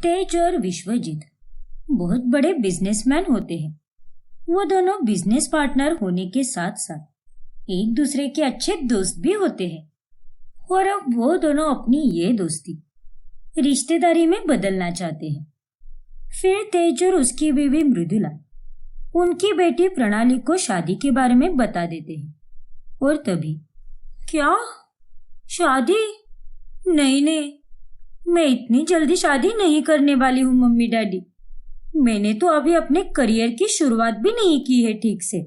तेज और विश्वजीत बहुत बड़े बिजनेसमैन होते हैं। वो दोनों बिजनेस पार्टनर होने के साथ साथ एक दूसरे के अच्छे दोस्त भी होते हैं। और अब वो दोनों अपनी ये दोस्ती रिश्तेदारी में बदलना चाहते हैं। फिर तेज और उसकी बीवी मृदुला उनकी बेटी प्रणाली को शादी के बारे में बता देते हैं। और तभी, क्या शादी? नहीं नहीं, मैं इतनी जल्दी शादी नहीं करने वाली हूँ मम्मी डैडी। मैंने तो अभी अपने करियर की शुरुआत भी नहीं की है ठीक से।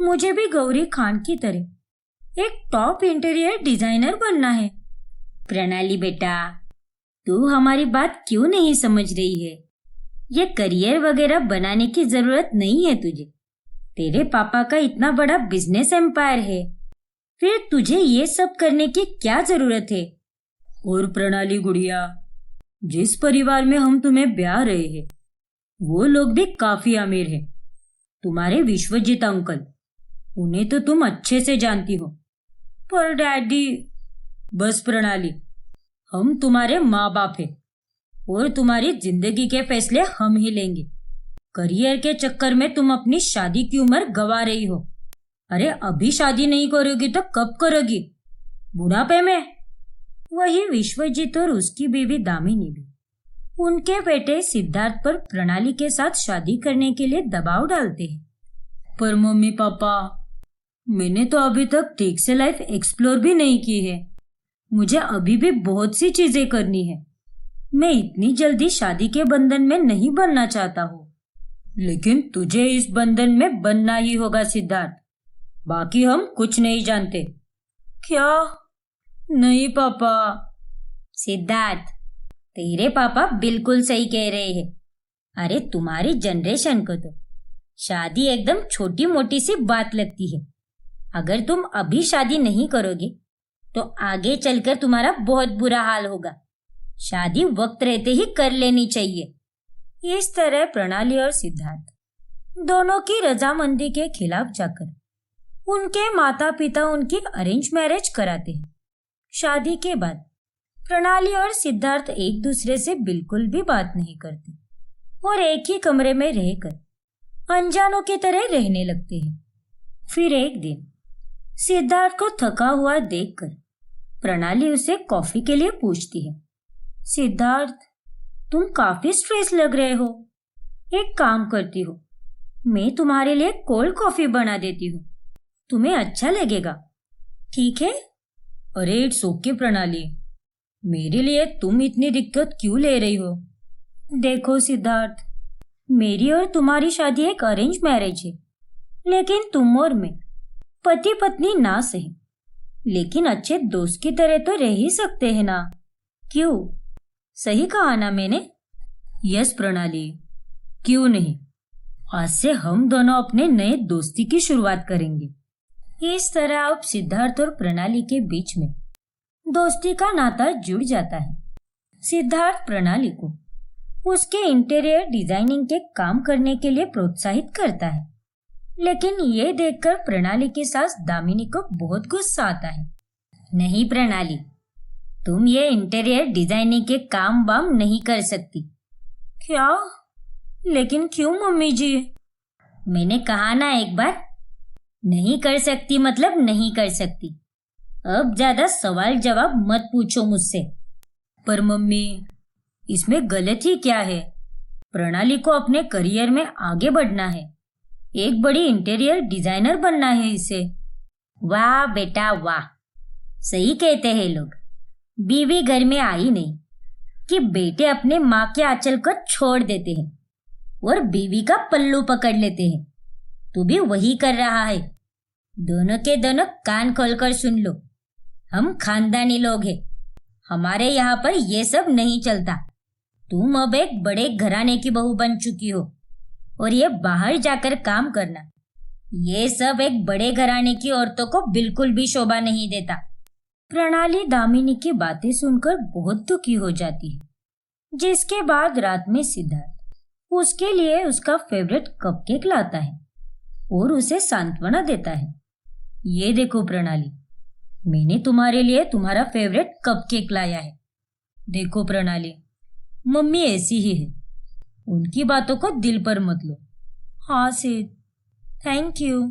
मुझे भी गौरी खान की तरह एक टॉप इंटीरियर डिजाइनर बनना है। प्रणाली बेटा, तू हमारी बात क्यों नहीं समझ रही है? ये करियर वगैरह बनाने की जरूरत नहीं है तुझे। तेरे पापा का इतना बड़ा बिजनेस एम्पायर है, फिर तुझे ये सब करने की क्या जरूरत है? और प्रणाली गुड़िया, जिस परिवार में हम तुम्हें ब्याह रहे हैं वो लोग भी काफी अमीर हैं। तुम्हारे विश्वजीत अंकल, उन्हें तो तुम अच्छे से जानती हो। पर डैडी। बस प्रणाली, हम तुम्हारे माँ बाप हैं और तुम्हारी जिंदगी के फैसले हम ही लेंगे। करियर के चक्कर में तुम अपनी शादी की उम्र गंवा रही हो। अरे अभी शादी नहीं करोगी तो कब करोगी? बुढ़ापे में? वही विश्वजीत और उसकी बीवी दामिनी भी उनके बेटे सिद्धार्थ पर प्रणाली के साथ शादी करने के लिए दबाव डालते हैं। पर मम्मी पापा, मैंने तो अभी तक ठीक से लाइफ एक्सप्लोर भी नहीं की है। मुझे अभी भी बहुत सी चीजें करनी है। मैं इतनी जल्दी शादी के बंधन में नहीं बनना चाहता हूँ। लेकिन तुझे इस बंधन में बनना ही होगा सिद्धार्थ। बाकी हम कुछ नहीं जानते। क्या? नहीं पापा। सिद्धार्थ, तेरे पापा बिल्कुल सही कह रहे हैं। अरे तुम्हारी जनरेशन को तो शादी एकदम छोटी मोटी सी बात लगती है। अगर तुम अभी शादी नहीं करोगे तो आगे चलकर तुम्हारा बहुत बुरा हाल होगा। शादी वक्त रहते ही कर लेनी चाहिए। इस तरह प्रणाली और सिद्धार्थ दोनों की रजामंदी के खिलाफ जाकर उनके माता पिता उनकी अरेंज मैरिज कराते हैं। शादी के बाद प्रणाली और सिद्धार्थ एक दूसरे से बिल्कुल भी बात नहीं करते और एक ही कमरे में रहकर अनजानों की तरह रहने लगते हैं। फिर एक दिन सिद्धार्थ को थका हुआ देखकर प्रणाली उसे कॉफी के लिए पूछती है। सिद्धार्थ, तुम काफी स्ट्रेस लग रहे हो। एक काम करती हो, मैं तुम्हारे लिए कोल्ड कॉफी बना देती हूँ। तुम्हें अच्छा लगेगा, ठीक है? अरे इट्स ओके प्रणाली, मेरे लिए तुम इतनी दिक्कत क्यों ले रही हो? देखो सिद्धार्थ, मेरी और तुम्हारी शादी एक अरेंज मैरिज है। लेकिन तुम और मैं पति पत्नी ना सही, लेकिन अच्छे दोस्त की तरह तो रह ही सकते हैं ना? क्यों? सही कहा ना मैंने? यस प्रणाली, क्यों नहीं। आज से हम दोनों अपने नए दोस्ती की शुरुआत करेंगे। इस तरह अब सिद्धार्थ और प्रणाली के बीच में दोस्ती का नाता जुड़ जाता है। सिद्धार्थ प्रणाली को उसके इंटीरियर डिजाइनिंग के काम करने के लिए प्रोत्साहित करता है। लेकिन ये देखकर प्रणाली की सास दामिनी को बहुत गुस्सा आता है। नहीं प्रणाली, तुम ये इंटीरियर डिजाइनिंग के काम वाम नहीं कर सकती। क्या? लेकिन क्यों मम्मी जी? मैंने कहा ना एक बार, नहीं कर सकती मतलब नहीं कर सकती। अब ज्यादा सवाल जवाब मत पूछो मुझसे। पर मम्मी, इसमें गलत ही क्या है? प्रणाली को अपने करियर में आगे बढ़ना है, एक बड़ी इंटीरियर डिजाइनर बनना है इसे। वाह बेटा वाह, सही कहते हैं लोग। बीवी घर में आई नहीं कि बेटे अपने माँ के आंचल को छोड़ देते हैं और बीवी का पल्लू पकड़ लेते हैं। तू भी वही कर रहा है। दोनों के दोनों कान खोलकर सुन लो, हम खानदानी लोग हैं। हमारे यहाँ पर ये सब नहीं चलता। तुम अब एक बड़े घराने की बहू बन चुकी हो और ये बाहर जाकर काम करना, ये सब एक बड़े घराने की औरतों को बिल्कुल भी शोभा नहीं देता। प्रणाली दामिनी की बातें सुनकर बहुत दुखी हो जाती है। जिसके बाद रात में सिद्धार्थ उसके लिए उसका फेवरेट कपकेक लाता है और उसे सांत्वना देता है। ये देखो प्रणाली, मैंने तुम्हारे लिए तुम्हारा फेवरेट कपकेक लाया है। देखो प्रणाली, मम्मी ऐसी ही है, उनकी बातों को दिल पर मत लो। हाँ सिद्ध, थैंक यू।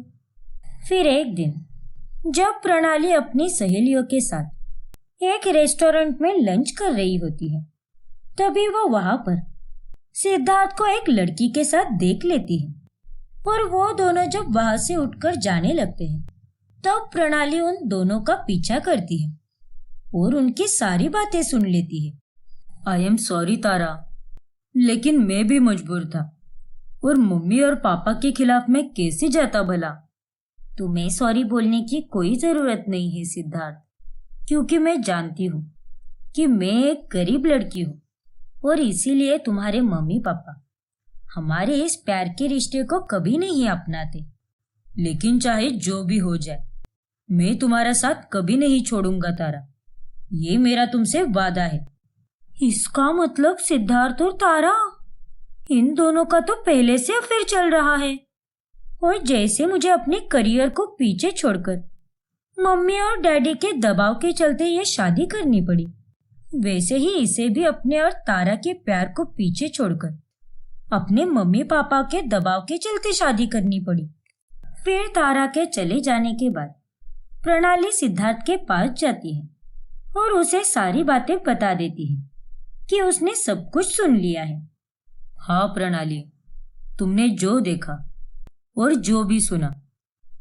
फिर एक दिन जब प्रणाली अपनी सहेलियों के साथ एक रेस्टोरेंट में लंच कर रही होती है, तभी वो वहां पर सिद्धार्थ को एक लड़की के साथ देख लेती है। और वो दोनों जब वहां से उठकर जाने लगते हैं, तब प्रणाली उन दोनों का पीछा करती है और उनकी सारी बातें सुन लेती है। आई एम सॉरी तारा, लेकिन मैं भी मजबूर था, और मम्मी और पापा के खिलाफ मैं कैसे जाता भला। तुम्हें सॉरी बोलने की कोई जरूरत नहीं है सिद्धार्थ, क्योंकि मैं जानती हूँ कि मैं एक गरीब लड़की हूँ और इसीलिए तुम्हारे मम्मी पापा हमारे इस प्यार के रिश्ते को कभी नहीं अपनाते। लेकिन चाहे जो भी हो जाए, मैं तुम्हारा साथ कभी नहीं छोड़ूंगा तारा, ये मेरा तुमसे वादा है। इसका मतलब सिद्धार्थ और तारा, इन दोनों का तो पहले से अफेयर चल रहा है। और जैसे मुझे अपने करियर को पीछे छोड़कर मम्मी और डैडी के दबाव के चलते ये शादी करनी पड़ी, वैसे ही इसे भी अपने और तारा के प्यार को पीछे छोड़कर अपने मम्मी पापा के दबाव के चलते शादी करनी पड़ी। फिर तारा के चले जाने के बाद प्रणाली सिद्धार्थ के पास जाती है और उसे सारी बातें बता देती है कि उसने सब कुछ सुन लिया है। हाँ प्रणाली, तुमने जो देखा और जो भी सुना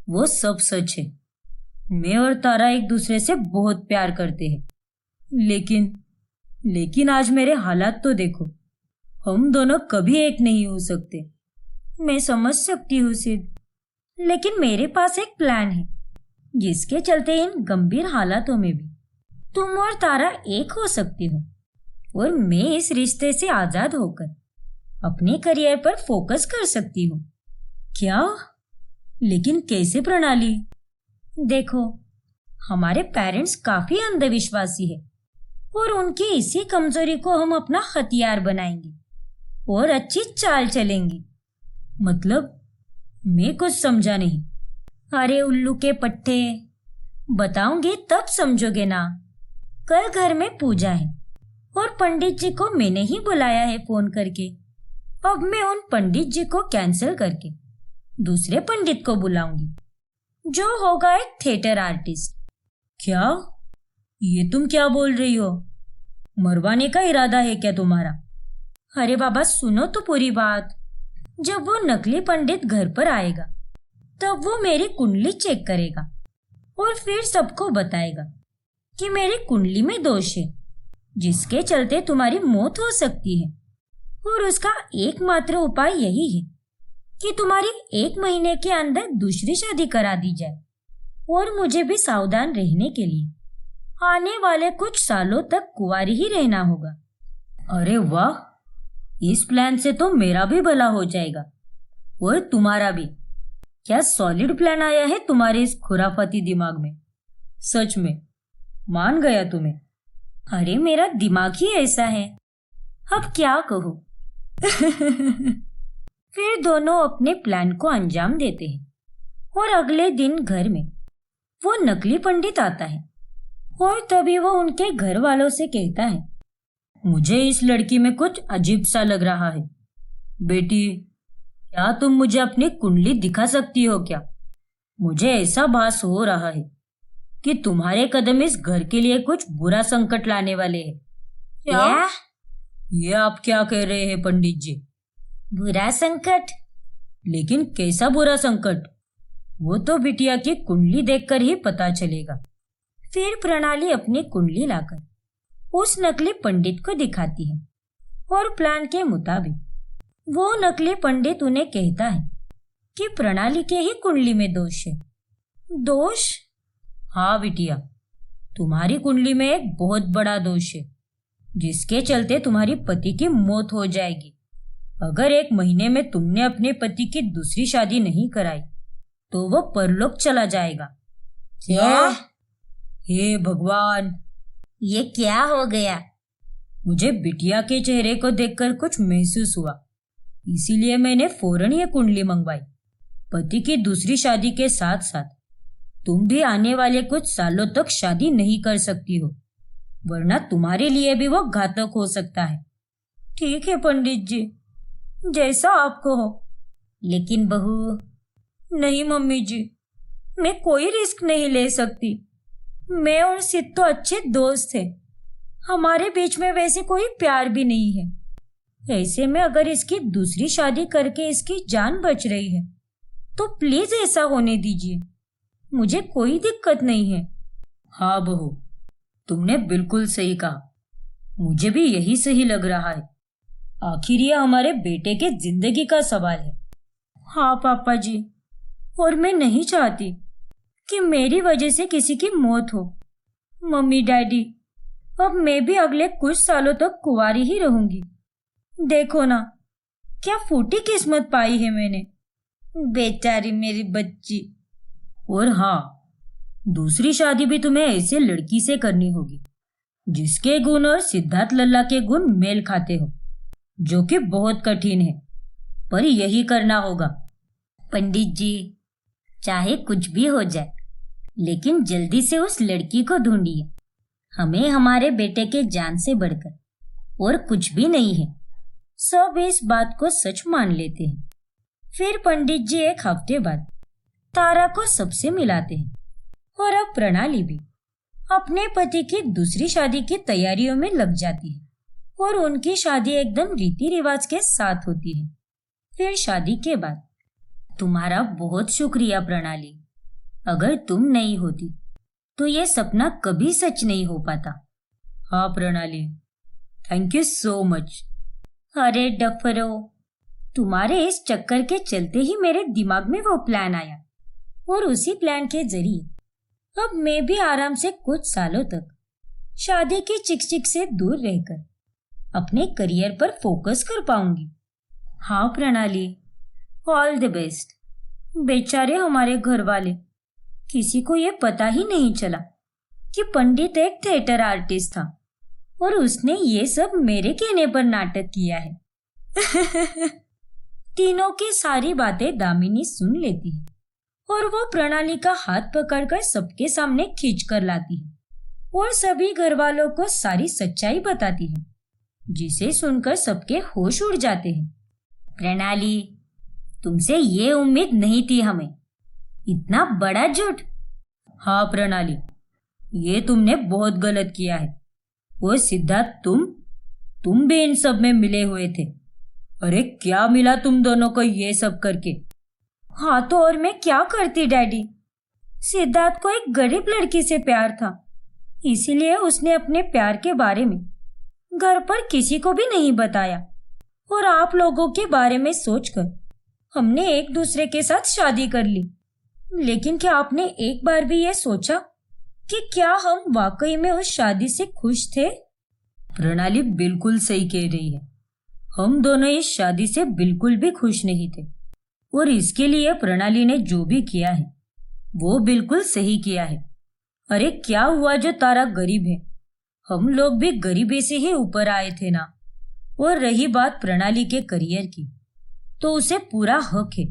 वो सब सच है। मैं और तारा एक दूसरे से बहुत प्यार करते हैं, लेकिन आज मेरे हालात तो देखो, हम दोनों कभी एक नहीं हो सकते। मैं समझ सकती हूँ सिद्ध, लेकिन मेरे पास एक प्लान है जिसके चलते इन गंभीर हालातों में भी तुम और तारा एक हो सकती हो और मैं इस रिश्ते से आजाद होकर अपने करियर पर फोकस कर सकती हूँ। क्या? लेकिन कैसे प्रणाली? देखो, हमारे पेरेंट्स काफी अंधविश्वासी है और उनकी इसी कमजोरी को हम अपना हथियार बनाएंगे और अच्छी चाल चलेंगे। मतलब? मैं कुछ समझा नहीं। अरे उल्लू के पट्टे, बताऊंगी तब समझोगे ना। कल घर में पूजा है और पंडित जी को मैंने ही बुलाया है फोन करके। अब मैं उन पंडित जी को कैंसिल करके दूसरे पंडित को बुलाऊंगी, जो होगा एक थिएटर आर्टिस्ट। क्या? ये तुम क्या बोल रही हो? मरवाने का इरादा है क्या तुम्हारा? अरे बाबा सुनो तो पूरी बात। जब वो नकली पंडित घर पर आएगा, तब वो मेरी कुंडली चेक करेगा और फिर सबको बताएगा कि मेरी कुंडली में दोष है, जिसके चलते तुम्हारी मौत हो सकती है। और उसका एकमात्र उपाय यही है कि तुम्हारी 1 महीने के अंदर दूसरी शादी करा दी जाए और मुझे भी सावधान रहने के लिए आने वाले कुछ सालों तक कुंवारी ही रहना होगा। अरे वाह, इस प्लान से तो मेरा भी भला हो जाएगा और तुम्हारा भी। क्या सॉलिड प्लान आया है तुम्हारे इस खुराफाती दिमाग में। सच में मान गया तुम्हें। अरे मेरा दिमाग ही ऐसा है, अब क्या कहूँ। फिर दोनों अपने प्लान को अंजाम देते हैं और अगले दिन घर में वो नकली पंडित आता है और तभी वो उनके घर वालों से कहता है, मुझे इस लड़की में कुछ अजीब सा लग रहा है। बेटी, क्या तुम मुझे अपनी कुंडली दिखा सकती हो क्या? मुझे ऐसा भास हो रहा है कि तुम्हारे कदम इस घर के लिए कुछ बुरा संकट लाने वाले हैं। क्या? ये आप क्या कह रहे हैं पंडित जी? बुरा संकट? लेकिन कैसा बुरा संकट? वो तो बिटिया की कुंडली देखकर ही पता चलेगा। फिर प्रणाली अपनी कुंडली लाकर उस नकली पंडित को दिखाती है और प्लान के मुताबिक वो नकली पंडित उन्हें कहता है कि प्रणाली के ही कुंडली में दोष है। दोष? हाँ बिटिया, तुम्हारी कुंडली में एक बहुत बड़ा दोष है, जिसके चलते तुम्हारी पति की मौत हो जाएगी। अगर 1 महीने में तुमने अपने पति की दूसरी शादी नहीं कराई तो वो परलोक चला जाएगा। क्या? हे भगवान, ये क्या हो गया? मुझे बिटिया के चेहरे को देखकर कुछ महसूस हुआ, इसीलिए मैंने फौरन ये कुंडली मंगवाई। पति की दूसरी शादी के साथ साथ तुम भी आने वाले कुछ सालों तक शादी नहीं कर सकती हो, वरना तुम्हारे लिए भी वो घातक हो सकता है। ठीक है पंडित जी, जैसा आपको हो। लेकिन बहू। नहीं मम्मी जी, मैं कोई रिस्क नहीं ले सकती। मैं और सिद्ध तो अच्छे दोस्त हैं। हमारे बीच में वैसे कोई प्यार भी नहीं है। ऐसे में अगर इसकी दूसरी शादी करके इसकी जान बच रही है तो प्लीज ऐसा होने दीजिए। मुझे कोई दिक्कत नहीं है। हाँ बहू, तुमने बिल्कुल सही कहा। मुझे भी यही सही लग रहा है। आखिर ये हमारे बेटे के जिंदगी का सवाल है। हाँ पापा जी, और मैं नहीं चाहती कि मेरी वजह से किसी की मौत हो। मम्मी डैडी, अब मैं भी अगले कुछ सालों तक कुंवारी ही रहूंगी। देखो ना, क्या फूटी किस्मत पाई है मैंने। बेचारी मेरी बच्ची। और हाँ, दूसरी शादी भी तुम्हें ऐसे लड़की से करनी होगी जिसके गुण और सिद्धार्थ लल्ला के गुण मेल खाते हो, जो कि बहुत कठिन है, पर यही करना होगा। पंडित जी, चाहे कुछ भी हो जाए, लेकिन जल्दी से उस लड़की को ढूंढिए। हमें हमारे बेटे के जान से बढ़कर और कुछ भी नहीं है। सब इस बात को सच मान लेते हैं। फिर पंडित जी एक हफ्ते बाद तारा को सबसे मिलाते हैं और अब प्रणाली भी अपने पति की दूसरी शादी की तैयारियों में लग जाती है और उनकी शादी एकदम रीति रिवाज के साथ होती है। फिर शादी के बाद, तुम्हारा बहुत शुक्रिया प्रणाली। अगर तुम नहीं होती तो ये सपना कभी सच नहीं हो पाता। हाँ प्रणाली, थैंक यू सो मच। अरे डफरो, तुम्हारे इस चक्कर के चलते ही मेरे दिमाग में वो प्लान आया और उसी प्लान के जरिए अब मैं भी आराम से कुछ सालों तक शादी की चिकचिक से दूर रहकर अपने करियर पर फोकस कर पाऊंगी। हाँ प्रणाली, ऑल द बेस्ट। बेचारे हमारे घर वाले, किसी को ये पता ही नहीं चला कि पंडित एक थिएटर आर्टिस्ट था और उसने ये सब मेरे कहने पर नाटक किया है। तीनों की सारी बातें दामिनी सुन लेती है और वो प्रणाली का हाथ पकड़कर सबके सामने खींच कर लाती है और सभी घर वालों को सारी सच्चाई बताती है, जिसे सुनकर सबके होश उड़ जाते हैं। प्रणाली, तुमसे ये उम्मीद नहीं थी हमें। इतना बड़ा झूठ। हाँ प्रणाली, ये तुमने बहुत गलत किया है। वो सिद्धार्थ, तुम भी इन सब में मिले हुए थे। अरे क्या मिला तुम दोनों को ये सब करके? हाँ तो और मैं क्या करती डैडी। सिद्धार्थ को एक गरीब लड़की से प्यार था, इसीलिए उसने अपने प्यार के बारे में घर पर किसी को भी नहीं बताया और आप लोगों के बारे में सोचकर हमने एक दूसरे के साथ शादी कर ली। लेकिन क्या आपने एक बार भी यह सोचा कि क्या हम वाकई में उस शादी से खुश थे? प्रणाली बिल्कुल सही कह रही है। हम दोनों इस शादी से बिल्कुल भी खुश नहीं थे और इसके लिए प्रणाली ने जो भी किया है वो बिल्कुल सही किया है। अरे क्या हुआ जो तारा गरीब है, हम लोग भी गरीबी से ही ऊपर आए थे ना। और रही बात प्रणाली के करियर की, तो उसे पूरा हक है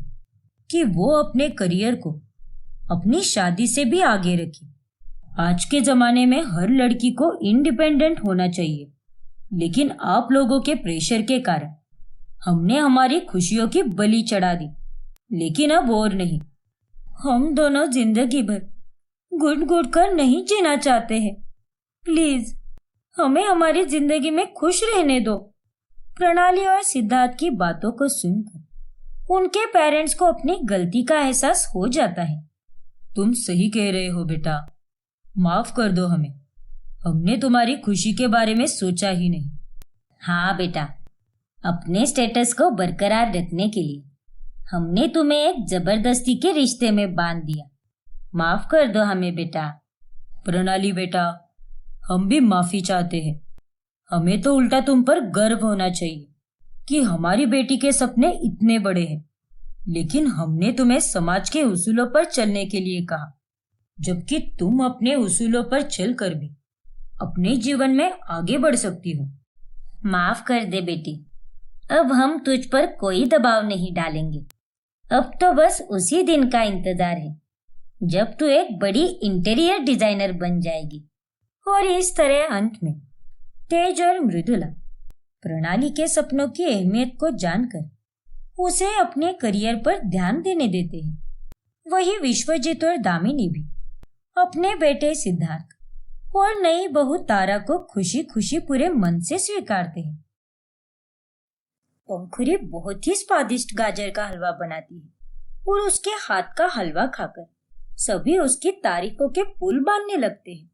कि वो अपने करियर को अपनी शादी से भी आगे रखे। आज के जमाने में हर लड़की को इंडिपेंडेंट होना चाहिए, लेकिन आप लोगों के प्रेशर के कारण हमने हमारी खुशियों की बलि चढ़ा दी। लेकिन अब और नहीं, हम दोनों जिंदगी भर घुट घुट कर नहीं जीना चाहते हैं। प्लीज हमें हमारी जिंदगी में खुश रहने दो। प्रणाली और सिद्धार्थ की बातों को सुनकर उनके पेरेंट्स को अपनी गलती का एहसास हो जाता है। तुम सही कह रहे हो बेटा, माफ कर दो हमें। हमने तुम्हारी खुशी के बारे में सोचा ही नहीं। हाँ बेटा, अपने स्टेटस को बरकरार रखने के लिए हमने तुम्हें एक जबरदस्ती के रिश्ते में बांध दिया। माफ कर दो हमें बेटा। प्रणाली बेटा, हम भी माफी चाहते हैं। हमें तो उल्टा तुम पर गर्व होना चाहिए कि हमारी बेटी के सपने इतने बड़े हैं, लेकिन हमने तुम्हें समाज के उसूलों पर चलने के लिए कहा, जबकि तुम अपने उसूलों पर चलकर भी अपने जीवन में आगे बढ़ सकती हो। माफ कर दे बेटी, अब हम तुझ पर कोई दबाव नहीं डालेंगे। अब तो बस उसी दिन का इंतजार है जब तू एक बड़ी इंटीरियर डिजाइनर बन जाएगी। और इस तरह अंत में तेज और मृदुला प्रणाली के सपनों की अहमियत को जानकर उसे अपने करियर पर ध्यान देने देते हैं। वही विश्वजीत और दामिनी भी अपने बेटे सिद्धार्थ और नई बहू तारा को खुशी खुशी पूरे मन से स्वीकारते हैं। पंखुरी बहुत ही स्वादिष्ट गाजर का हलवा बनाती है और उसके हाथ का हलवा खाकर सभी उसकी तारीफों के पुल बांधने लगते हैं।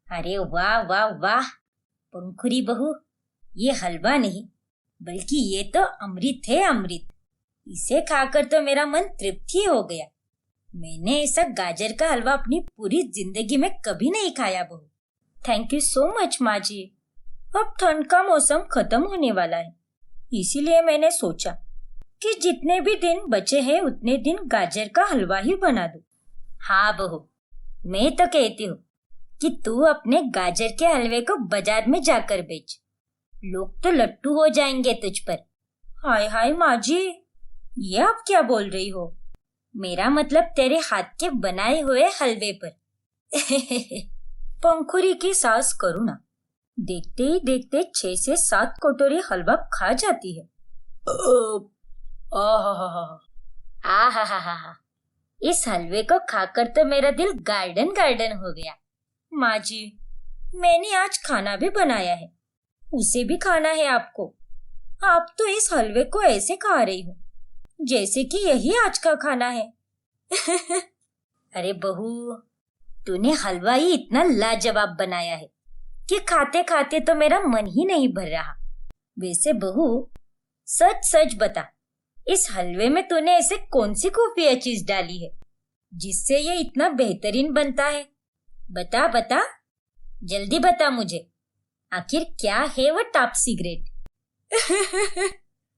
अरे वाह वाह वाह पंखुरी बहू, ये हलवा नहीं बल्कि ये तो अमृत है, अमृत। इसे खाकर तो मेरा मन तृप्त ही हो गया। मैंने ऐसा गाजर का हलवा अपनी पूरी जिंदगी में कभी नहीं खाया बहू। थैंक यू सो मच माँ जी। अब ठंड का मौसम खत्म होने वाला है, इसीलिए मैंने सोचा कि जितने भी दिन बचे हैं उतने दिन गाजर का हलवा ही बना दो। हाँ बहू, मैं तो कहती हूँ कि तू अपने गाजर के हलवे को बाजार में जाकर बेच, लोग तो लट्टू हो जाएंगे तुझ पर। हाय हाय माँ जी, ये आप क्या बोल रही हो? मेरा मतलब तेरे हाथ के बनाए हुए हलवे पर। पंखुरी की सास करुणा देखते ही देखते 6 से 7 कटोरी हलवा खा जाती है। आहा, इस हलवे को खाकर तो मेरा दिल गार्डन गार्डन हो गया। माँ जी, मैंने आज खाना भी बनाया है, उसे भी खाना है आपको। आप तो इस हलवे को ऐसे खा रही हो जैसे कि यही आज का खाना है। अरे बहू, तूने हलवा ही इतना लाजवाब बनाया है कि खाते खाते तो मेरा मन ही नहीं भर रहा। वैसे बहू, सच सच बता, इस हलवे में तूने ऐसे कौन सी खुफिया चीज डाली है जिससे ये इतना बेहतरीन बनता है? बता बता, जल्दी बता मुझे। आखिर क्या है वो टॉप सीक्रेट?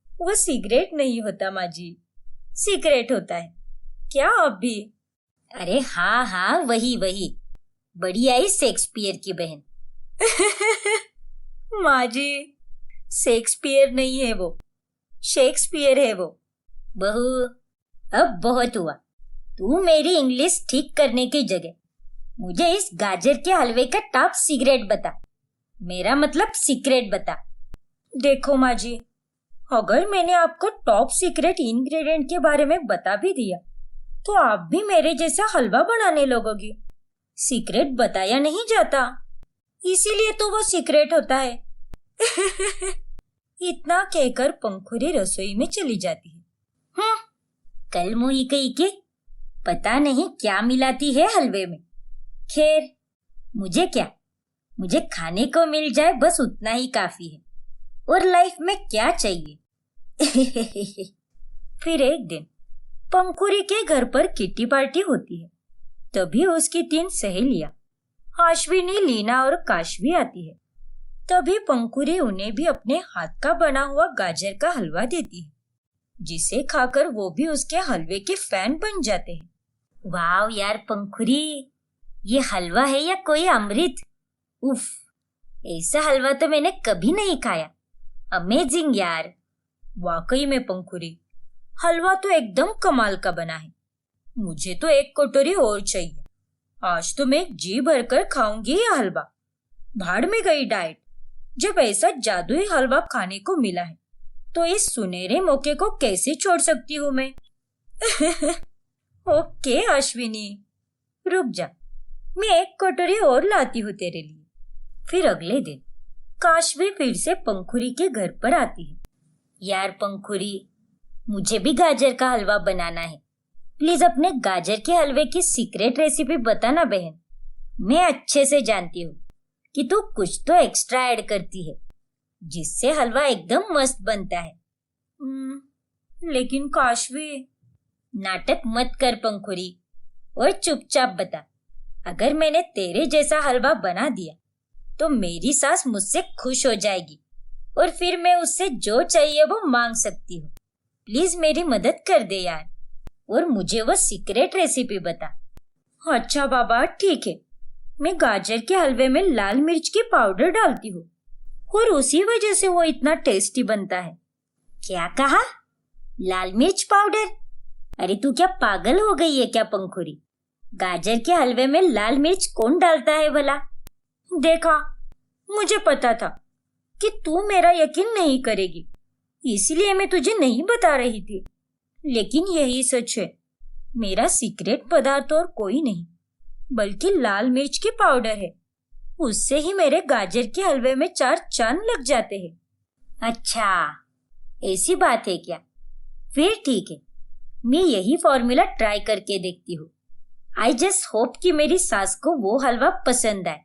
वो सीक्रेट नहीं होता माँ जी, सीक्रेट होता है। क्या अभी? अरे हाँ हाँ, वही वही, बड़ी आई शेक्सपियर की बहन। माँ जी, शेक्सपियर नहीं है वो, शेक्सपियर है वो। बहू, अब बहुत हुआ। तू मेरी इंग्लिश ठीक करने की जगह मुझे इस गाजर के हलवे का टॉप सीक्रेट बता। मेरा मतलब सीक्रेट बता। देखो माँ जी, अगर मैंने आपको टॉप सीक्रेट इंग्रेडिएंट के बारे में बता भी दिया तो आप भी मेरे जैसा हलवा बनाने लगोगी। सीक्रेट बताया नहीं जाता, इसीलिए तो वो सीक्रेट होता है। इतना कहकर पंखुरी रसोई में चली जाती है। कल मुही कही के पता नहीं क्या मिलाती है हलवे में। खैर, मुझे क्या, मुझे खाने को मिल जाए बस उतना ही काफी है, और लाइफ में क्या चाहिए। फिर एक दिन पंखुरी के घर पर किट्टी पार्टी होती है। तभी उसकी 3 सहेलियां अश्विनी, लीना और काशवी आती है। तभी पंखुरी उन्हें भी अपने हाथ का बना हुआ गाजर का हलवा देती है, जिसे खाकर वो भी उसके हलवे के फैन बन जाते हैं। वाह यार पंखुरी, ये हलवा है या कोई अमृत? उफ, ऐसा हलवा तो मैंने कभी नहीं खाया। अमेजिंग यार। वाकई में पंखुरी, हलवा तो एकदम कमाल का बना है। मुझे तो 1 कटोरी और चाहिए। आज तो मैं जी भरकर खाऊंगी ये हलवा। भाड़ में गई डाइट। जब ऐसा जादुई हलवा खाने को मिला है तो इस सुनहरे मौके को कैसे छोड़ सकती हूँ मैं। ओके अश्विनी, रुक जा, मैं 1 कटोरी और लाती हूँ तेरे लिए। फिर अगले दिन काशवी फिर से पंखुरी के घर पर आती है। यार पंखुरी, मुझे भी गाजर का हलवा बनाना है। प्लीज अपने गाजर के हलवे की सीक्रेट रेसिपी बताना बहन। मैं अच्छे से जानती हूँ कि तू कुछ तो एक्स्ट्रा ऐड करती है जिससे हलवा एकदम मस्त बनता है। लेकिन काशवी, नाटक मत कर पंखुरी और चुपचाप बता। अगर मैंने तेरे जैसा हलवा बना दिया तो मेरी सास मुझसे खुश हो जाएगी और फिर मैं उससे जो चाहिए वो मांग सकती हूँ। प्लीज मेरी मदद कर दे यार, और मुझे वो सीक्रेट रेसिपी बता। अच्छा बाबा, ठीक है। मैं गाजर के हलवे में लाल मिर्च की पाउडर डालती हूँ और उसी वजह से वो इतना टेस्टी बनता है। क्या कहा? लाल मिर्च पाउडर? अरे तू क्या पागल हो गई है क्या पंखुरी? गाजर के हलवे में लाल मिर्च कौन डालता है भला? देखा, मुझे पता था कि तू मेरा यकीन नहीं करेगी, इसलिए मैं तुझे नहीं बता रही थी। लेकिन यही सच है, मेरा सीक्रेट पदार्थ और कोई नहीं बल्कि लाल मिर्च की पाउडर है। उससे ही मेरे गाजर के हलवे में 4 चांद लग जाते हैं। अच्छा, ऐसी बात है क्या? फिर ठीक है, मैं यही फॉर्मूला ट्राई करके देखती हूँ। आई जस्ट होप कि मेरी सास को वो हलवा पसंद आए।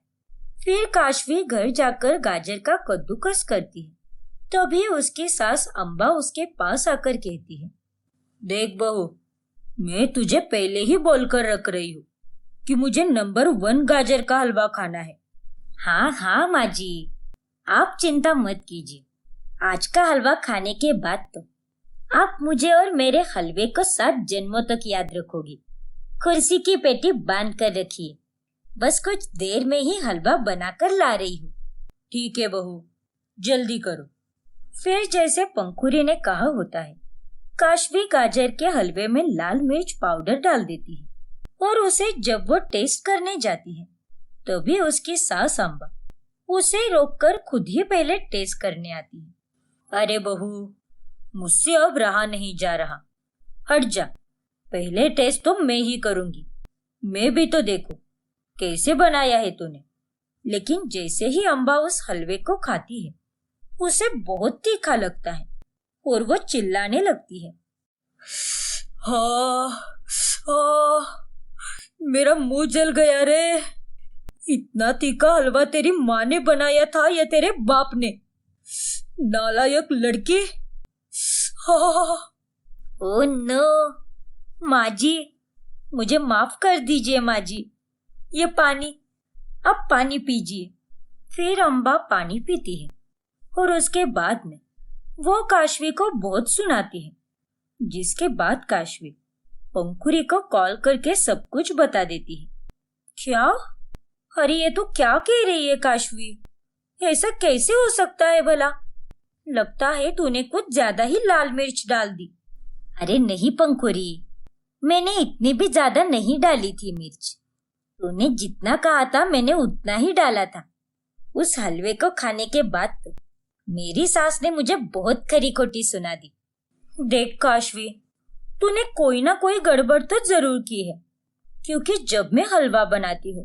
फिर काशवी घर जाकर गाजर का कद्दूकस करती है। तभी उसकी सास अम्बा उसके पास आकर कहती है, देख बहू, मैं तुझे पहले ही बोलकर रख रही हूँ कि मुझे नंबर 1 गाजर का हलवा खाना है। हाँ हाँ माँ जी, आप चिंता मत कीजिए। आज का हलवा खाने के बाद तो आप मुझे और मेरे हलवे को 7 जन्मों तक याद रखोगी। कुर्सी की पेटी बांध कर रखिए, बस कुछ देर में ही हलवा बनाकर ला रही हूँ। ठीक है बहू, जल्दी करो। फिर जैसे पंखुरी ने कहा होता है, काशवी गाजर के हलवे में लाल मिर्च पाउडर डाल देती है और उसे जब वो टेस्ट करने जाती है तभी उसकी सास अम्बा उसे रोककर खुद ही पहले टेस्ट करने आती है। अरे बहू, मुझसे अब रहा नहीं जा रहा, हट जा। पहले टेस्ट तो मैं ही करूंगी। मैं भी तो देखूं कैसे बनाया है तूने। लेकिन जैसे ही अम्बा उस हलवे को खाती है उसे बहुत तीखा लगता है और वो चिल्लाने लगती है, हाँ, मेरा मुंह जल गया रे। इतना तीखा हलवा तेरी माँ ने बनाया था या तेरे बाप ने? नालायक लड़की। हाँ। ओ नो माँ जी, मुझे माफ कर दीजिए माँ जी। ये पानी, आप पानी पीजिए। फिर अम्बा पानी पीती है और उसके बाद में वो काशवी को बहुत सुनाती है, जिसके बाद काशवी पंखुरी को कॉल करके सब कुछ बता देती है। क्या? अरे ये तो क्या कह रही है काशवी? ऐसा कैसे हो सकता है भला? लगता है तूने कुछ ज्यादा ही लाल मिर्च डाल दी। अरे नहीं पंखुरी, मैंने इतनी भी ज्यादा नहीं डाली थी मिर्च। तूने जितना कहा था मैंने उतना ही डाला था। उस हलवे को खाने के बाद तो मेरी सास ने मुझे बहुत खरी खोटी सुना दी। देख काशवी, तूने कोई ना कोई गड़बड़ तो जरूर की है, क्योंकि जब मैं हलवा बनाती हूँ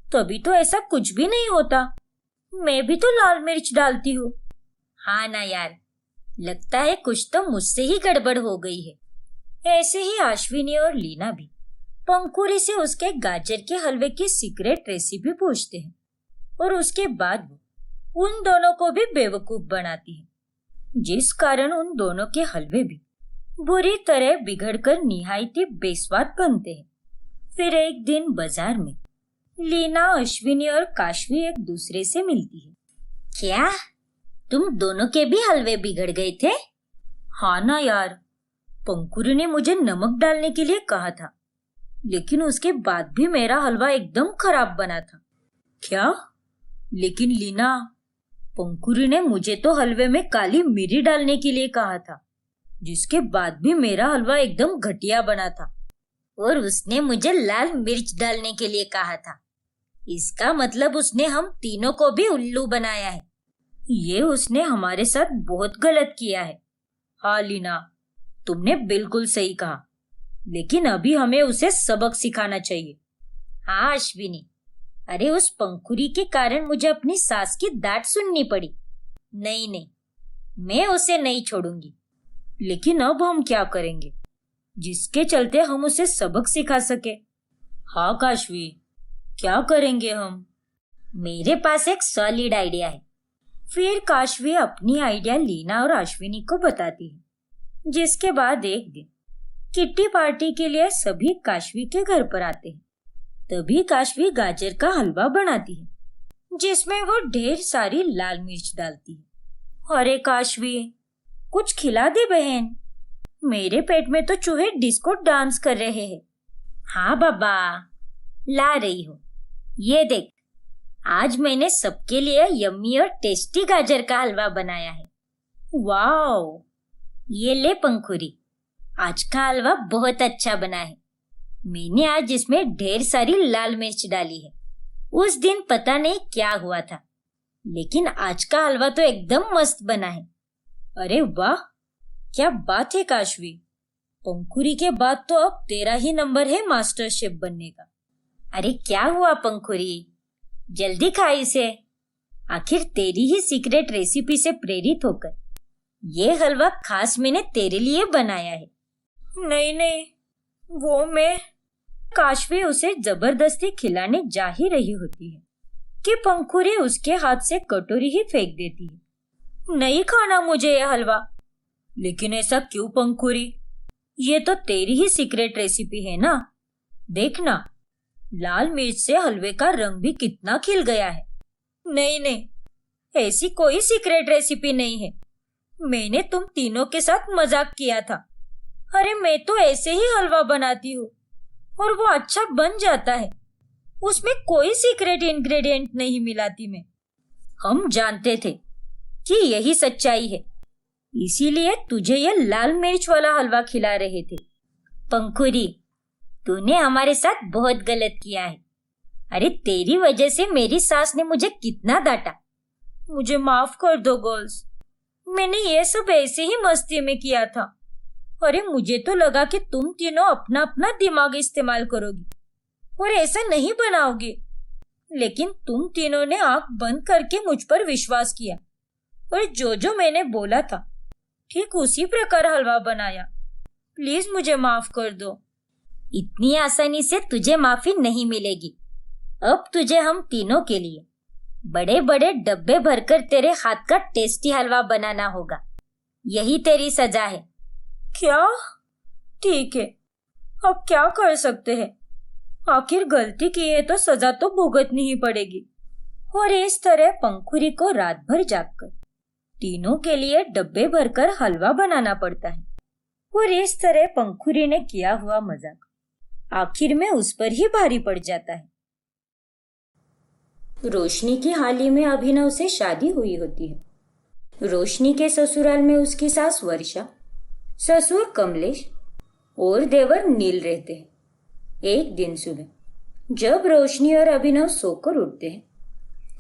तभी तो ऐसा कुछ भी नहीं होता। मैं भी तो लाल मिर्च डालती हूँ। हाँ ना यार, लगता है कुछ तो मुझसे ही गड़बड़ हो गई है। ऐसे ही अश्विनी और लीना भी पंखुरी से उसके गाजर के हलवे की सीक्रेट रेसिपी पूछते हैं और उसके बाद वो उन दोनों को भी बेवकूफ बनाती है, जिस कारण उन दोनों के हलवे भी बुरी तरह बिगड़कर निहायती बेस्वाद बनते हैं। फिर एक दिन बाजार में लीना, अश्विनी और काशवी एक दूसरे से मिलती है। क्या तुम दोनों के भी हलवे बिगड़ गए थे? हाँ ना यार, पंखुरी ने मुझे नमक डालने के लिए कहा था, लेकिन उसके बाद भी मेरा हलवा एकदम खराब बना था। क्या? लेकिन लीना, पंखुरी ने मुझे तो हलवे में काली मिरी डालने के लिए कहा था, जिसके बाद भी मेरा हलवा एकदम घटिया बना था। और उसने मुझे लाल मिर्च डालने के लिए कहा था। इसका मतलब उसने हम तीनों को भी उल्लू बनाया है। ये उसने हमारे साथ बहुत गलत किया है। हाँ लीना, तुमने बिल्कुल सही कहा, लेकिन अभी हमें उसे सबक सिखाना चाहिए। हाँ अश्विनी, अरे उस पंखुरी के कारण मुझे अपनी सास की डांट सुननी पड़ी। नहीं नहीं, मैं उसे नहीं छोड़ूंगी। लेकिन अब हम क्या करेंगे जिसके चलते हम उसे सबक सिखा सके? हाँ काशवी, क्या करेंगे हम? मेरे पास एक सॉलिड आइडिया है। फिर काशवी अपनी आइडिया लीना और अश्विनी को बताती है, जिसके बाद एक दिन किट्टी पार्टी के लिए सभी काशवी के घर पर आते हैं। तभी काशवी गाजर का हलवा बनाती है, जिसमें वो ढेर सारी लाल मिर्च डालती है। अरे काशवी, कुछ खिला दे बहन, मेरे पेट में तो चूहे डिस्को डांस कर रहे हैं। हाँ बाबा, ला रही हूँ। ये देख, आज मैंने सबके लिए यम्मी और टेस्टी गाजर का हलवा बनाया है। वाओ, ये ले पंखुरी, आज का हलवा बहुत अच्छा बना है। मैंने आज इसमें ढेर सारी लाल मिर्च डाली है। उस दिन पता नहीं क्या हुआ था, लेकिन आज का हलवा तो एकदम मस्त बना है। अरे वाह, क्या बात है काशवी। पंखुरी के बाद तो अब तेरा ही नंबर है मास्टर शेफ बनने का। अरे क्या हुआ पंखुरी, जल्दी खा इसे। आखिर तेरी ही सीक्रेट रेसिपी से प्रेरित होकर ये हलवा खास मैंने तेरे लिए बनाया है। नहीं नहीं, वो मैं। काशवी उसे जबरदस्ती खिलाने जा ही रही होती है कि पंखुरी उसके हाथ से कटोरी ही फेंक देती है। नहीं खाना मुझे ये हलवा। लेकिन ऐसा क्यों पंखुरी, ये तो तेरी ही सीक्रेट रेसिपी है ना। देखना, लाल मिर्च से हलवे का रंग भी कितना खिल गया है। नहीं नहीं, ऐसी कोई सीक्रेट रेसिपी नहीं है। मैंने तुम तीनों के साथ मजाक किया था। अरे मैं तो ऐसे ही हलवा बनाती हूँ और वो अच्छा बन जाता है। उसमें कोई सीक्रेट इंग्रेडिएंट नहीं मिलाती मैं। हम जानते थे कि यही सच्चाई है, इसीलिए तुझे यह लाल मिर्च वाला हलवा खिला रहे थे। पंखुरी, तूने हमारे साथ बहुत गलत किया है। अरे तेरी वजह से मेरी सास ने मुझे कितना डांटा। मुझे माफ कर दो गर्ल्स, मैंने ये सब ऐसे ही मस्ती में किया था। अरे मुझे तो लगा कि तुम तीनों अपना अपना दिमाग इस्तेमाल करोगी और ऐसा नहीं बनाओगे। लेकिन तुम तीनों ने आंख बंद करके मुझ पर विश्वास किया और जो मैंने बोला था ठीक उसी प्रकार हलवा बनाया। प्लीज मुझे माफ कर दो। इतनी आसानी से तुझे माफी नहीं मिलेगी। अब तुझे हम तीनों के लिए बड़े बड़े डब्बे भरकर तेरे हाथ का टेस्टी हलवा बनाना होगा। यही तेरी सजा है। क्या? ठीक है, अब क्या कर सकते हैं। आखिर गलती की है तो सजा तो भुगतनी ही पड़ेगी। और इस तरह पंखुरी को रात भर जागकर तीनों के लिए डब्बे भरकर हलवा बनाना पड़ता है। और इस तरह पंखुरी ने किया हुआ मजाक आखिर में उस पर ही भारी पड़ जाता है। रोशनी की हाल ही में अभिनव से शादी हुई होती है। रोशनी के ससुराल में उसकी सास वर्षा, ससुर कमलेश और देवर नील रहते हैं। एक दिन सुबह जब रोशनी और अभिनव सोकर उठते हैं,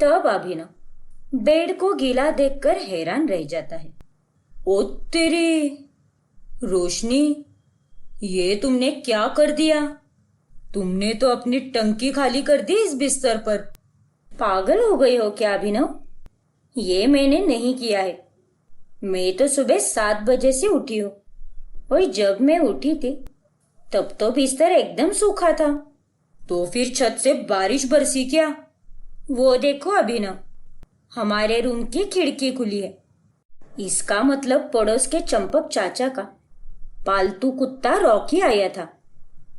तब अभिनव बेड को गीला देखकर हैरान रह जाता है। ओ तेरी रोशनी, ये तुमने क्या कर दिया? तुमने तो अपनी टंकी खाली कर दी इस बिस्तर पर। पागल हो गई हो क्या अभिनव? ये मैंने नहीं किया है। मैं तो सुबह 7 बजे से उठी हूँ और जब मैं उठी थी तब तो बिस्तर एकदम सूखा था। तो फिर छत से बारिश बरसी क्या? वो देखो अभिनव, हमारे रूम की खिड़की खुली है। इसका मतलब पड़ोस के चंपक चाचा का पालतू कुत्ता रॉकी आया था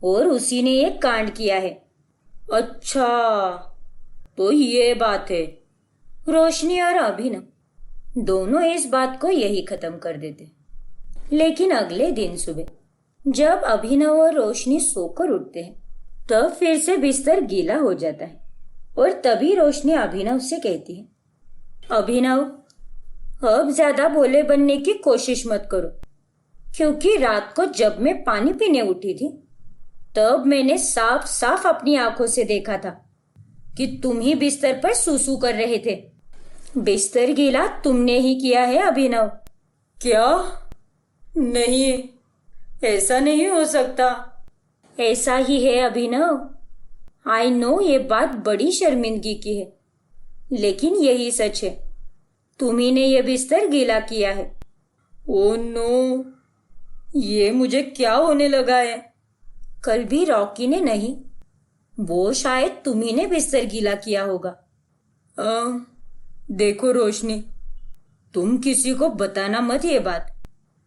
और उसी ने ये कांड किया है। अच्छा, तो ये बात है। रोशनी और अभिनव दोनों इस बात को यही खत्म कर देते। लेकिन अगले दिन सुबह जब अभिनव और रोशनी सोकर उठते हैं, तब फिर से बिस्तर गीला हो जाता है और तभी रोशनी अभिनव से कहती है, अभिनव, अब ज्यादा भोले बनने की कोशिश मत करो, क्योंकि रात को जब मैं पानी पीने उठी थी तब मैंने साफ साफ अपनी आंखों से देखा था कि तुम ही बिस्तर पर सूसू कर रहे थे। बिस्तर गीला तुमने ही किया है अभिनव। क्या? नहीं, ऐसा नहीं हो सकता। ऐसा ही है अभिनव। आई नो ये बात बड़ी शर्मिंदगी की है, लेकिन यही सच है। तुम्ही ने यह बिस्तर गीला किया है। ओ नो, ये मुझे क्या होने लगा है? कल भी रॉकी ने नहीं, वो शायद तुम्ही ने बिस्तर गीला किया होगा। देखो रोशनी, तुम किसी को बताना मत ये बात,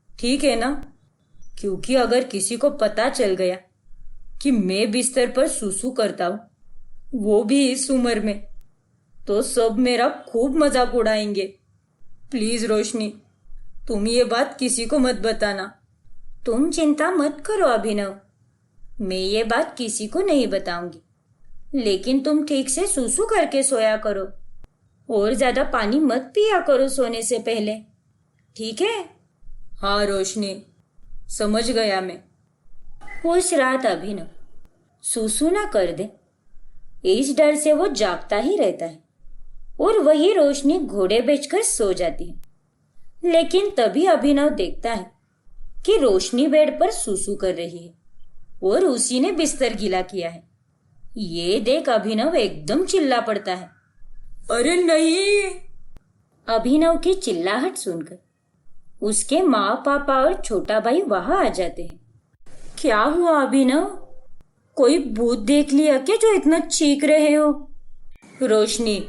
ठीक है ना? क्योंकि अगर किसी को पता चल गया कि मैं बिस्तर पर सूसू करता हूँ, वो भी इस उम्र में, तो सब मेरा खूब मजाक उड़ाएंगे। प्लीज रोशनी, तुम ये बात किसी को मत बताना। तुम चिंता मत करो अभिनव, मैं ये बात किसी को नहीं बताऊंगी। लेकिन तुम ठीक से सूसू करके सोया करो और ज्यादा पानी मत पिया करो सोने से पहले, ठीक है? हाँ रोशनी, समझ गया मैं। उस रात अभिनव सूसू ना कर दे, इस डर से वो जागता ही रहता है और वही रोशनी घोड़े बेचकर सो जाती है। लेकिन तभी अभिनव देखता है कि रोशनी बेड पर सूसू कर रही है और उसी ने बिस्तर गीला किया है। ये देख अभिनव एकदम चिल्ला पड़ता है। अरे नहीं! अभिनव की चिल्लाहट सुनकर उसके माँ पापा और छोटा भाई वहां आ जाते हैं। क्या हुआ अभिनव? कोई भूत देख लिया क्या जो इतना चीख रहे हो? रोशनी,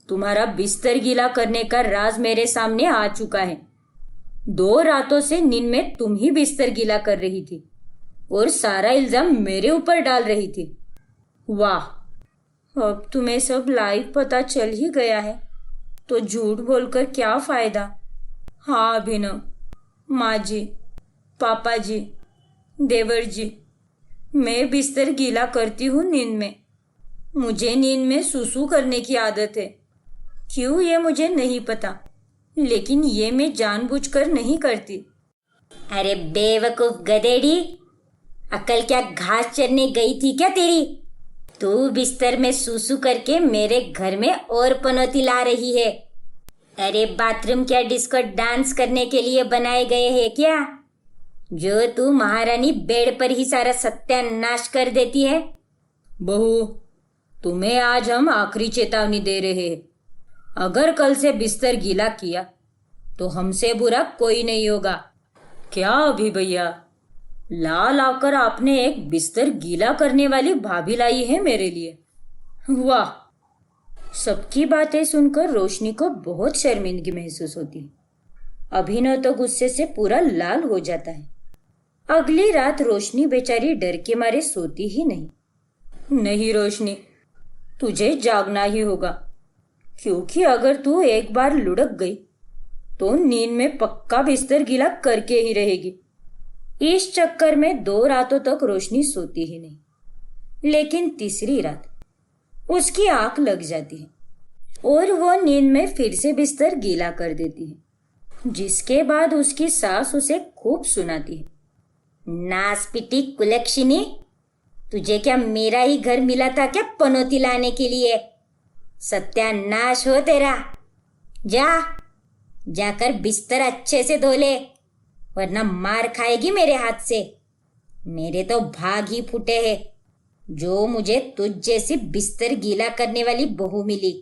तुम्हारा बिस्तर गीला करने का राज मेरे सामने आ चुका है। 2 रातों से नींद में तुम ही बिस्तर गीला कर रही थी और सारा इल्जाम मेरे ऊपर डाल रही थी। वाह, अब तुम्हें सब लाइव पता चल ही गया है तो झूठ बोलकर क्या फायदा। हाँ अभिनव, माँ जी, पापा जी, देवर जी, मैं बिस्तर गीला करती हूँ नींद में। मुझे नींद में सुसु करने की आदत है। क्यों ये मुझे नहीं पता, लेकिन ये मैं जानबूझकर नहीं करती। अरे बेवकूफ गधेड़ी, अकल क्या घास चरने गई थी क्या तेरी? तू बिस्तर में सूसू करके मेरे घर में और पनौती ला रही है। अरे बाथरूम क्या डिस्को डांस करने के लिए बनाए गए हैं क्या, जो तू महारानी बेड पर ही सारा सत्यानाश कर देती है? बहू, तुम्हें आज हम आखिरी चेतावनी दे रहे हैं। अगर कल से बिस्तर गीला किया तो हमसे बुरा कोई नहीं होगा। क्या अभी भैया, ला लाकर आपने एक बिस्तर गीला करने वाली भाभी लाई है मेरे लिए। वाह! सबकी बातें सुनकर रोशनी को बहुत शर्मिंदगी महसूस होती है। अभिनव तो गुस्से से पूरा लाल हो जाता है। अगली रात रोशनी बेचारी डर के मारे सोती ही नहीं। नहीं रोशनी, तुझे जागना ही होगा, क्योंकि अगर तू एक बार लुढ़क गई तो नींद में पक्का बिस्तर गीला करके ही रहेगी। इस चक्कर में 2 रातों तक रोशनी सोती ही नहीं, लेकिन तीसरी रात उसकी आंख लग जाती है और वो नींद में फिर से बिस्तर गीला कर देती है, जिसके बाद उसकी सास उसे खूब सुनाती है। नासपिटी कुलक्षिनी, तुझे क्या मेरा ही घर मिला था क्या पनौती लाने के लिए? सत्यानाश हो तेरा। जाकर बिस्तर अच्छे से धो ले, वरना मार खाएगी मेरे हाथ से। मेरे तो भाग ही फूटे हैं जो मुझे तुझ जैसी बिस्तर गीला करने वाली बहू मिली।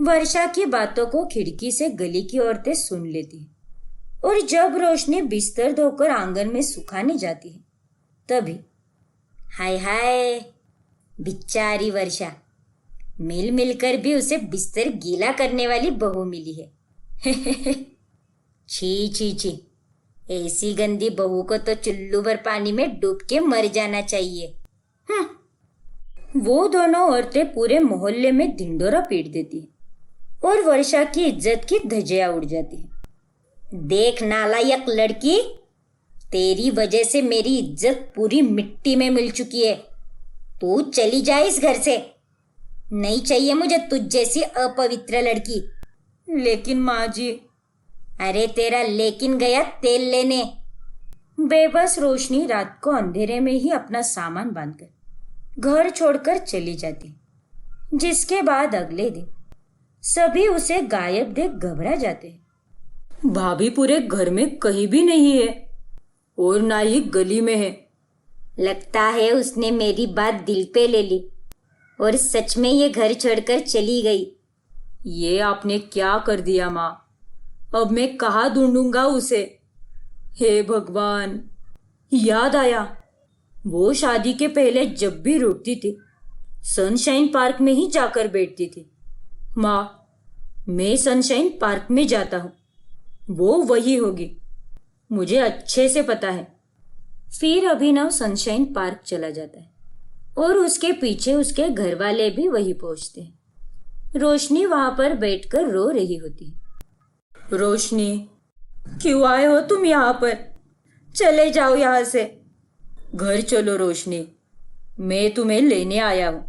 वर्षा की बातों को खिड़की से गली की औरतें सुन लेती हैं और जब रोशनी बिस्तर धोकर आंगन में सुखाने जाती है तभी हाय हाय, बेचारी वर्षा, मिल मिलकर भी उसे बिस्तर गीला करने वाली बहू मिली है। छी छी छी, ऐसी गंदी बहू को तो चुल्लू भर पानी में डूब के मर जाना चाहिए। वो दोनों औरतें पूरे मोहल्ले में ढिंडोरा पीट देती हैं और वर्षा की इज्जत की धज्जियां उड़ जाती हैं। देख नालायक लड़की, तेरी वजह से मेरी इज्जत पूरी मिट्टी में मिल चुकी है। तू चली जा इस घर से। नहीं चाहिए मुझे तुझ जैसी अपवित्र लड़की। लेकिन माँ जी। अरे तेरा लेकिन गया तेल लेने। बेबस रोशनी रात को अंधेरे में ही अपना सामान बांधकर घर छोड़कर चली जाती, जिसके बाद अगले दिन सभी उसे गायब देख घबरा जाते हैं। भाभी पूरे घर में कहीं भी नहीं है और ना ही गली में है। लगता है उसने मेरी बात दिल पे ले ली और सच में ये घर छोड़कर चली गई। ये आपने क्या कर दिया माँ? अब मैं कहाँ ढूंढूंगा उसे? हे भगवान! याद आया, वो शादी के पहले जब भी रुकती थी सनशाइन पार्क में ही जाकर बैठती थी। माँ, मैं सनशाइन पार्क में जाता हूँ, वो वही होगी, मुझे अच्छे से पता है। फिर अभिनव सनशाइन पार्क चला जाता है और उसके पीछे उसके घर वाले भी वही पहुंचते हैं। रोशनी वहां पर बैठकर रो रही होती है। रोशनी, क्यों आए हो तुम यहाँ पर? चले जाओ यहाँ से। घर चलो रोशनी, मैं तुम्हें लेने आया हूँ।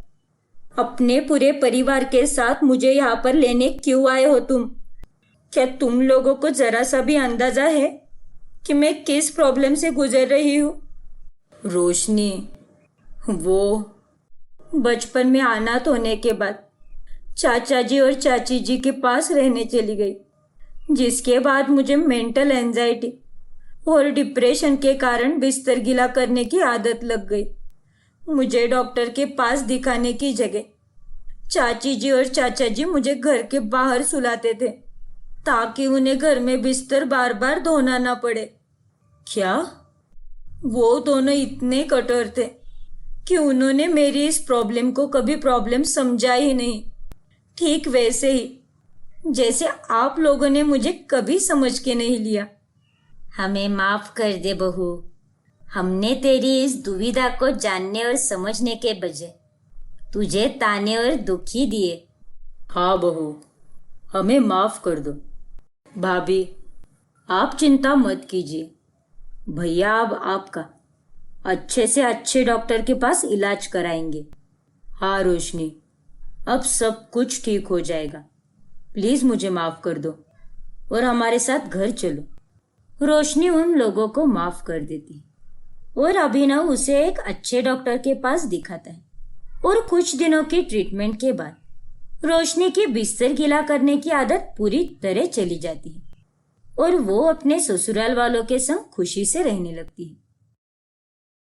अपने पूरे परिवार के साथ मुझे यहाँ पर लेने क्यों आए हो तुम? क्या तुम लोगों को जरा सा भी अंदाजा है कि मैं किस प्रॉब्लम से गुजर रही हूँ? रोशनी, वो बचपन में अनाथ होने के बाद चाचा जी और चाची जी के पास रहने चली गई, जिसके बाद मुझे मेंटल एंजाइटी और डिप्रेशन के कारण बिस्तर गीला करने की आदत लग गई। मुझे डॉक्टर के पास दिखाने की जगह चाची जी और चाचा जी मुझे घर के बाहर सुलाते थे, ताकि उन्हें घर में बिस्तर बार बार धोना ना पड़े। क्या वो दोनों इतने कठोर थे कि उन्होंने मेरी इस प्रॉब्लम को कभी प्रॉब्लम समझा ही नहीं, ठीक वैसे ही जैसे आप लोगों ने मुझे कभी समझ के नहीं लिया। हमें माफ कर दे बहू, हमने तेरी इस दुविधा को जानने और समझने के बजाय तुझे ताने और दुखी दिए। हाँ बहू, हमें माफ कर दो। भाभी, आप चिंता मत कीजिए, भैया अब आपका अच्छे से अच्छे डॉक्टर के पास इलाज कराएंगे। हाँ रोशनी, अब सब कुछ ठीक हो जाएगा। प्लीज मुझे माफ कर दो और हमारे साथ घर चलो। रोशनी उन लोगों को माफ कर देती और अभिनव उसे एक अच्छे डॉक्टर के पास दिखाता है और कुछ दिनों की ट्रीटमेंट के बाद रोशनी की बिस्तर गीला करने की आदत पूरी तरह चली जाती है और वो अपने ससुराल वालों के संग खुशी से रहने लगती है।